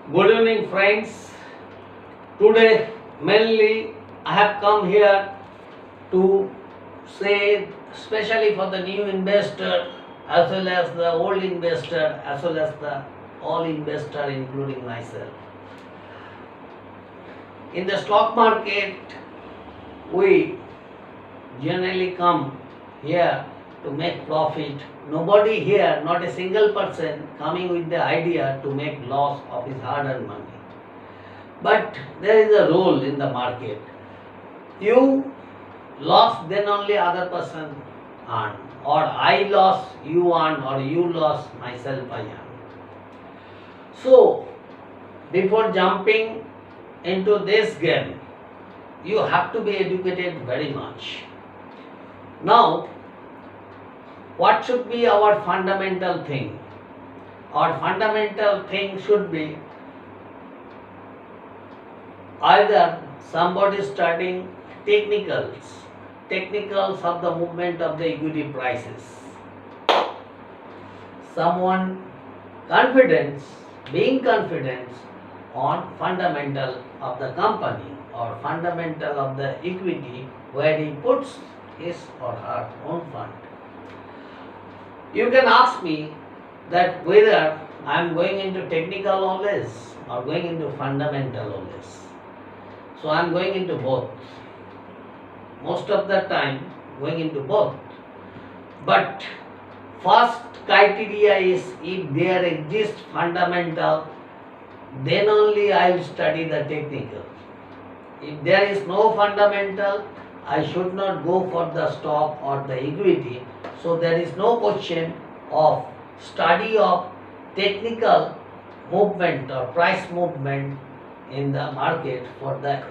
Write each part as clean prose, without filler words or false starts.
Good evening, friends. Today, mainly, I have come here to say, especially for the new investor, as well as the old investor, as well as the all investor, including myself. In the stock market, we generally come here to make profit. Nobody here, not a single person, coming with the idea to make loss of his hard-earned money. But there is a rule in the market. You lost, then only other person earn. Or I lost, you earn, or you lost, myself I earn. So, before jumping into this game, you have to be educated very much. Now, what should be our fundamental thing? Our fundamental thing should be either somebody studying technicals of the movement of the equity prices, someone being confident on fundamental of the company or fundamental of the equity where he puts his or her own fund. You can ask me that whether I am going into technical always or going into fundamental always. So I am going into both. Most of the time going into both. But first criteria is if there exists fundamental, then only I will study the technical. If there is no fundamental, I should not go for the stock or the equity. So there is no question of study of technical movement or price movement in the market for the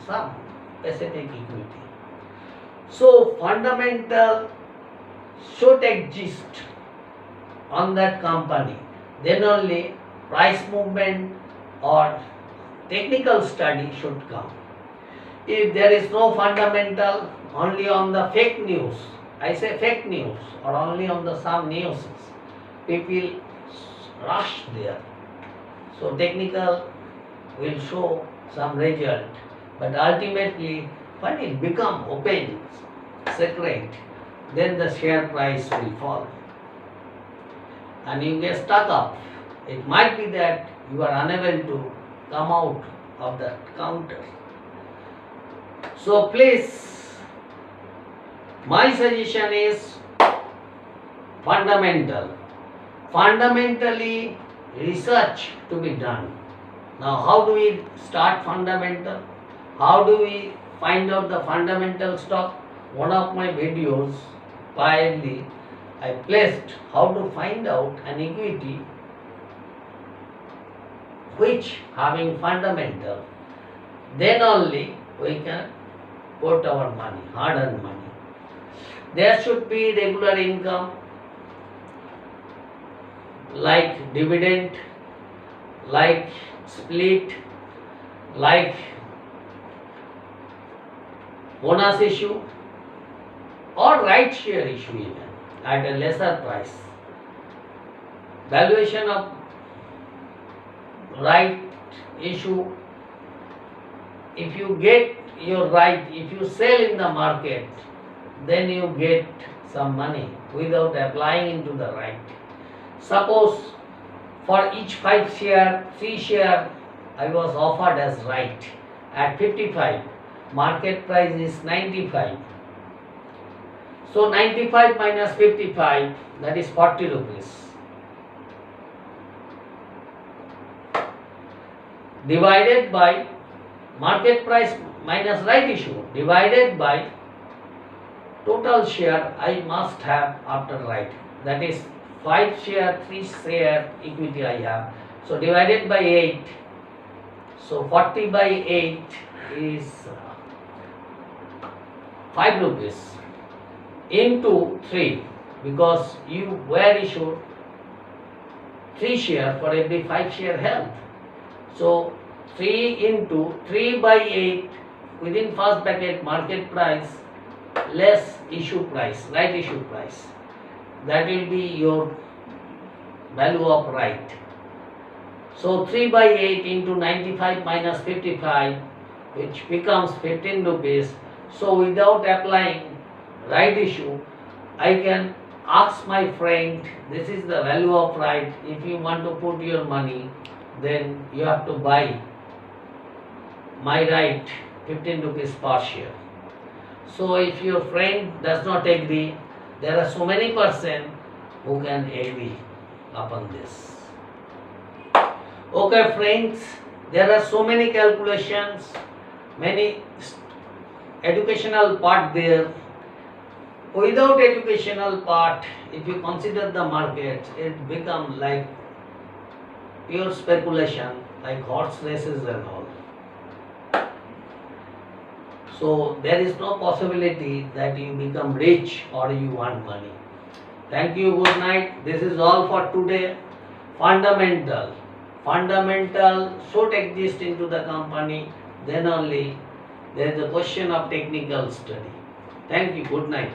some specific equity. So fundamental should exist on that company. Then only price movement or technical study should come. If there is no fundamental, only on the fake news, I say fake news, or only on the some news, people rush there. So technical will show some result, but ultimately when it become open, secret, then the share price will fall. And you get stuck up. It might be that you are unable to come out of the counter. So please, my suggestion is fundamental. Fundamentally, research to be done. Now, how do we start fundamental? How do we find out the fundamental stock? One of my videos, quietly, I placed how to find out an equity which having fundamental. Then only we can put our money, hard-earned money. There should be regular income like dividend, like split, like bonus issue or right share issue even at a lesser price. Valuation of right issue, if you get your right, if you sell in the market, then you get some money without applying into the right. Suppose for each 5 share, 3 share I was offered as right at 55, market price is 95. So 95 minus 55, that is 40 rupees. Divided by market price minus right issue, divided by total share I must have after right. That is 5 share, 3 share equity I have. So divided by 8. So 40 by 8 is 5 rupees into 3, because you were issued 3 share for every 5 share held. So 3 into 3 by 8 within first bracket market price less issue price, right issue price. That will be your value of right. So 3 by 8 into 95 minus 55, which becomes 15 rupees. So without applying right issue, I can ask my friend, this is the value of right. If you want to put your money, then you have to buy my right 15 rupees per share. So if your friend does not agree, there are so many persons who can agree upon this. Okay friends, there are so many calculations, many educational part there. Without educational part, if you consider the market, it becomes like pure speculation, like horse races and all. So there is no possibility that you become rich or you want money. Thank you, good night. This is all for today. Fundamental should exist into the company, then only there is a question of technical study. Thank you, good night.